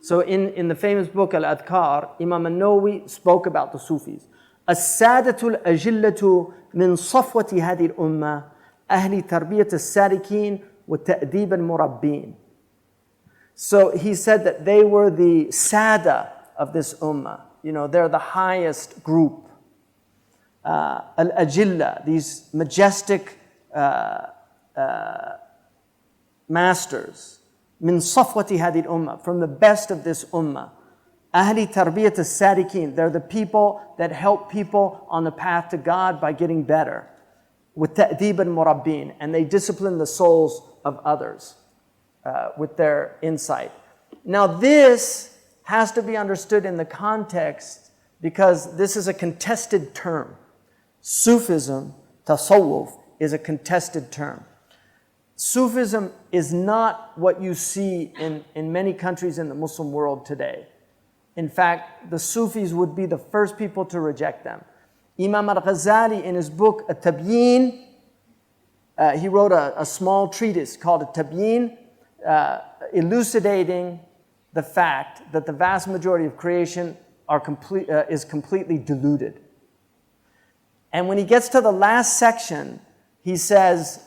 So in the famous book Al-Adhkar, Imam al-Nawawi spoke about the Sufis. السادة الأجلة من صفوة هذه الأمة أهل تربية السالكين وتأديب المربين. So he said that they were the sada of this ummah. You know, they're the highest group. Al-Ajilla, these majestic masters. من صفوة هذه الأمة, from the best of this ummah. أهل تربية السالكين, they're the people that help people on the path to God by getting better. وتأديب المربين, and they discipline the souls of others with their insight. Now this has to be understood in the context because this is a contested term. Sufism, tasawwuf, is a contested term. Sufism is not what you see in many countries in the Muslim world today. In fact, the Sufis would be the first people to reject them. Imam al-Ghazali, in his book, At-Tabyin, he wrote a small treatise called At-Tabyin, elucidating the fact that the vast majority of creation is completely deluded. And when he gets to the last section, he says,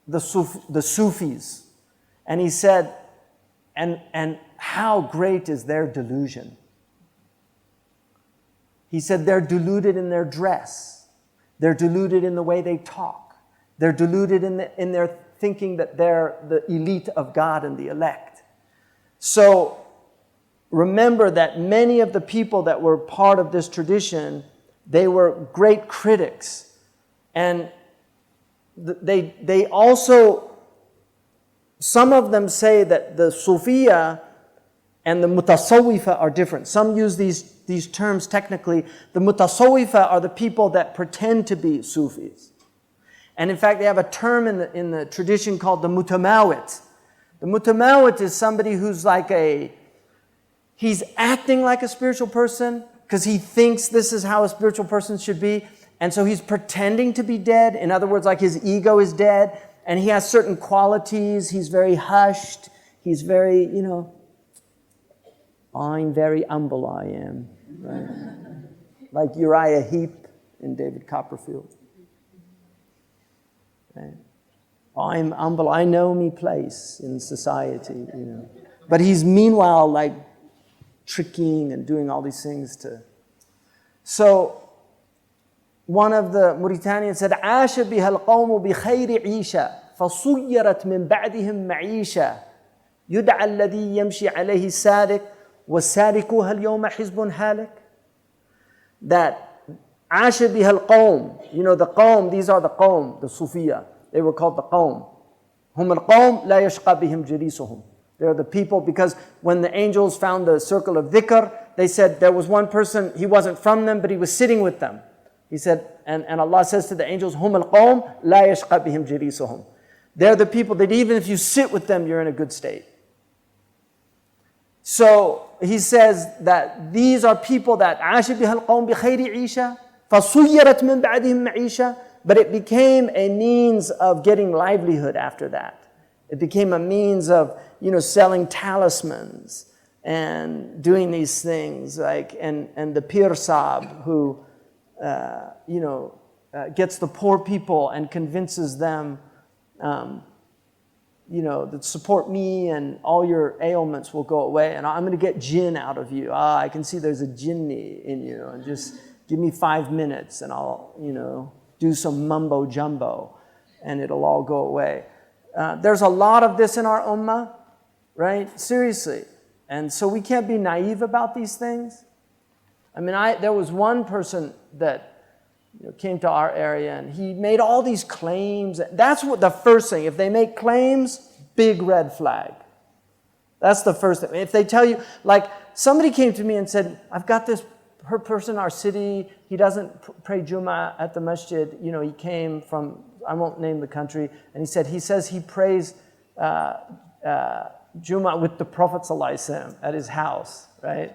the Sufis, and he said, and how great is their delusion. He said they're deluded in their dress. They're deluded in the way they talk. They're deluded in their thinking that they're the elite of God and the elect. So remember that many of the people that were part of this tradition, they were great critics. And they also, some of them say that the Sufiya and the Mutasawwifa are different. Some use these terms technically. The Mutasawwifa are the people that pretend to be Sufis. And in fact, they have a term in the tradition called the Mutamawit. The Mutamawit is somebody who's he's acting like a spiritual person because he thinks this is how a spiritual person should be. And so he's pretending to be dead. In other words, like his ego is dead. And he has certain qualities. He's very hushed. He's very, I'm very humble, I am. Right? Like Uriah Heep in David Copperfield. Right? I'm humble. I know me place in society, But he's meanwhile like tricking and doing all these things to... So... One of the Mauritanians said, عاش بها القوم بخير عيشة فصيرت من بعدهم معيشة يدعى الذي يمشي عليه السالك والسالكوها اليوم حزب هالك. That عاش بها القوم, the qawm, these are the qawm, the Sufiya. They were called the qawm. هم القوم لا يشقى بهم جليسهم. They're the people, because when the angels found the circle of dhikr, they said there was one person, he wasn't from them, but he was sitting with them. He said, and Allah says to the angels, هُمَ الْقَوْمِ لَا يَشْقَى بِهِمْ جِلِيسُهُمْ. They're the people that even if you sit with them, you're in a good state. So he says that these are people that عَاشَ بِهَا الْقَوْمِ بِخَيْرِ عِيشَةٍ فَصُيِّرَتْ مِنْ بَعْدِهِمْ مَعِيشَةً. But it became a means of getting livelihood after that. It became a means of, selling talismans and doing these things, and the Pir Sahib who gets the poor people and convinces them, that support me and all your ailments will go away, and I'm going to get jinn out of you. I can see there's a jinni in you, and just give me 5 minutes and I'll, do some mumbo jumbo and it'll all go away. There's a lot of this in our ummah, right? Seriously. And so we can't be naive about these things. I mean, there was one person that came to our area and he made all these claims. That's what the first thing. If they make claims, big red flag. That's the first thing. If they tell you, like somebody came to me and said, I've got this person in our city, he doesn't pray Jummah at the masjid. He came from, I won't name the country, and he says he prays Jummah with the Prophet ﷺ at his house, right?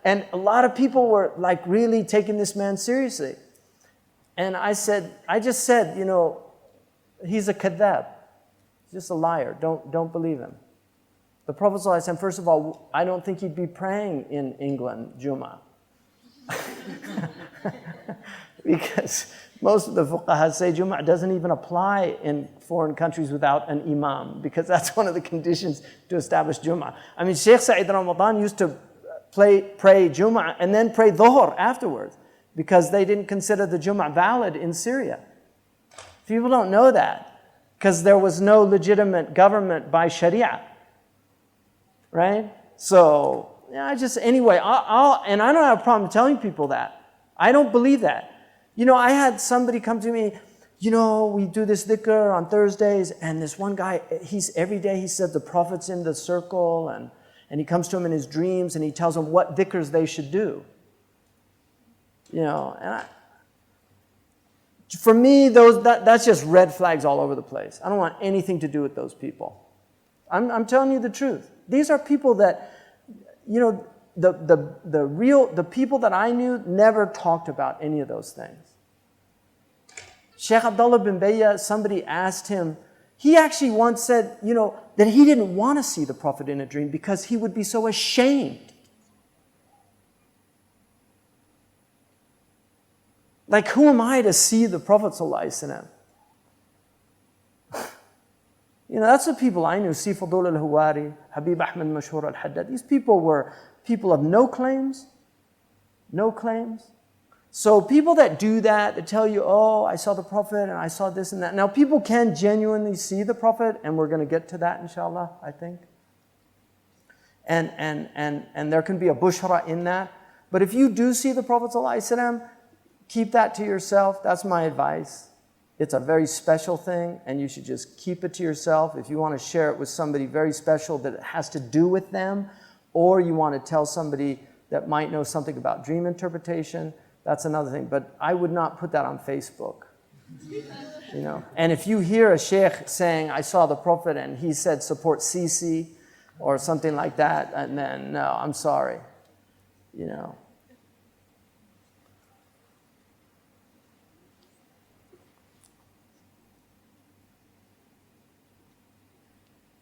And a lot of people were like really taking this man seriously. And I just said, he's a kadhab. He's just a liar. Don't believe him. The Prophet ﷺ, first of all, I don't think he'd be praying in England, Jummah. Because most of the fuqaha say Jummah doesn't even apply in foreign countries without an imam, because that's one of the conditions to establish Jummah. I mean, Sheikh Saeed Ramadan used to pray Jummah and then pray Dhuhr afterwards, because they didn't consider the Jummah valid in Syria. People don't know that, because there was no legitimate government by Sharia, right? So, anyway, and I don't have a problem telling people that. I don't believe that. I had somebody come to me, we do this dhikr on Thursdays, and this one guy, every day he said the Prophet's in the circle, and he comes to him in his dreams, and he tells them what dhikrs they should do. For me, that's just red flags all over the place. I don't want anything to do with those people. I'm telling you the truth. These are people that, the people that I knew never talked about any of those things. Sheikh Abdullah bin Bayya, somebody asked him, he actually once said, that he didn't want to see the Prophet in a dream because he would be so ashamed. Like, who am I to see the Prophet ﷺ? That's the people I knew. Sifadul al-Huwari, Habib Ahmed Mashhur al-Haddad. These people were people of no claims. No claims. So people that do that, that tell you, I saw the Prophet and I saw this and that. Now, people can genuinely see the Prophet, and we're going to get to that, inshallah, I think. And there can be a bushra in that. But if you do see the Prophet ﷺ, keep that to yourself. That's my advice. It's a very special thing, and you should just keep it to yourself. If you want to share it with somebody very special that it has to do with them, or you want to tell somebody that might know something about dream interpretation, that's another thing. But I would not put that on Facebook. And if you hear a sheikh saying, I saw the Prophet and he said support Sisi or something like that, and then, no, I'm sorry.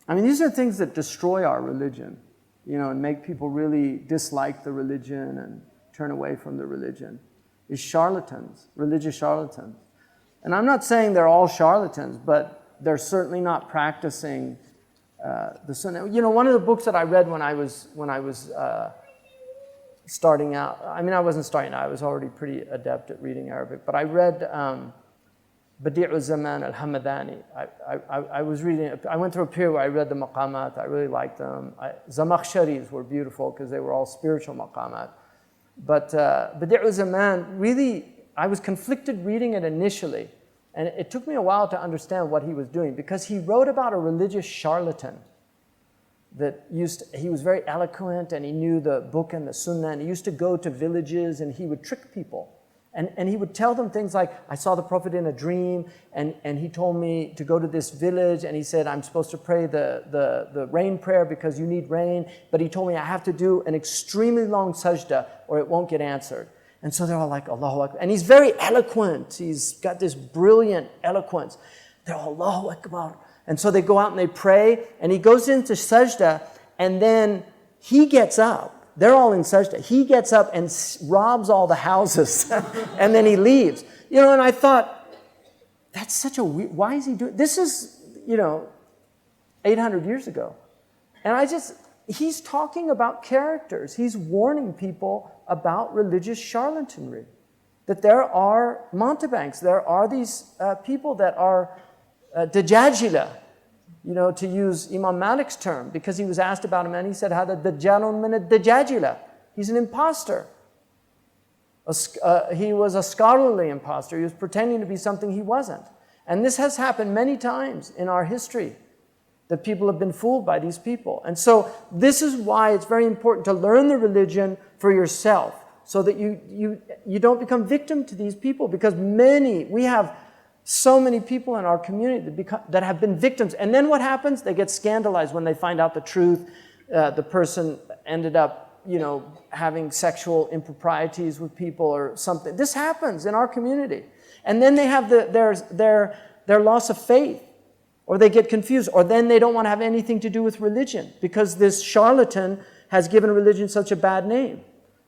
I mean, these are things that destroy our religion, and make people really dislike the religion and turn away from the religion. Is charlatans, religious charlatans. And I'm not saying they're all charlatans, but they're certainly not practicing the sunnah. One of the books that I read when I was starting out, I mean, I wasn't starting out, I was already pretty adept at reading Arabic, but I read Badi'u Zaman al-Hamadani. I was reading, I went through a period where I read the maqamat, I really liked them. Zamakhsharis were beautiful because they were all spiritual maqamat. But Badi'u Zaman, really, I was conflicted reading it initially. And it took me a while to understand what he was doing, because he wrote about a religious charlatan that he was very eloquent, and he knew the book and the sunnah, and he used to go to villages and he would trick people. And he would tell them things like, I saw the Prophet in a dream, and he told me to go to this village, and he said, I'm supposed to pray the rain prayer because you need rain, but he told me I have to do an extremely long sajda or it won't get answered. And so they're all like, Allahu Akbar. And he's very eloquent. He's got this brilliant eloquence. They're all, Allahu Akbar. And so they go out and they pray, and he goes into sajda, and then he gets up. They're all in sajda. He gets up and robs all the houses, and then he leaves. And I thought, that's such a weird, why is he doing, this is, 800 years ago. And he's talking about characters. He's warning people about religious charlatanry. That there are mountebanks, there are these people that are dajajila, to use Imam Malik's term, because he was asked about him, and he said, Hada dajjalun min ad-dajajila. He's an imposter. He was a scholarly imposter. He was pretending to be something he wasn't. And this has happened many times in our history, that people have been fooled by these people. And so this is why it's very important to learn the religion for yourself, so that you don't become victim to these people, because we have so many people in our community that have been victims. And then what happens? They get scandalized when they find out the truth. The person ended up, having sexual improprieties with people or something. This happens in our community. And then they have their loss of faith. Or they get confused, or then they don't want to have anything to do with religion because this charlatan has given religion such a bad name.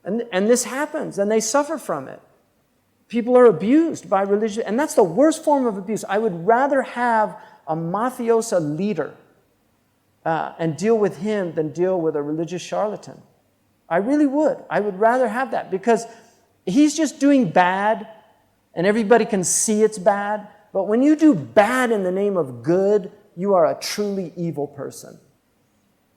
And this happens, and they suffer from it. People are abused by religion, and that's the worst form of abuse. I would rather have a mafiosa leader and deal with him than deal with a religious charlatan. I really would. I would rather have that because he's just doing bad, and everybody can see it's bad. But when you do bad in the name of good, you are a truly evil person.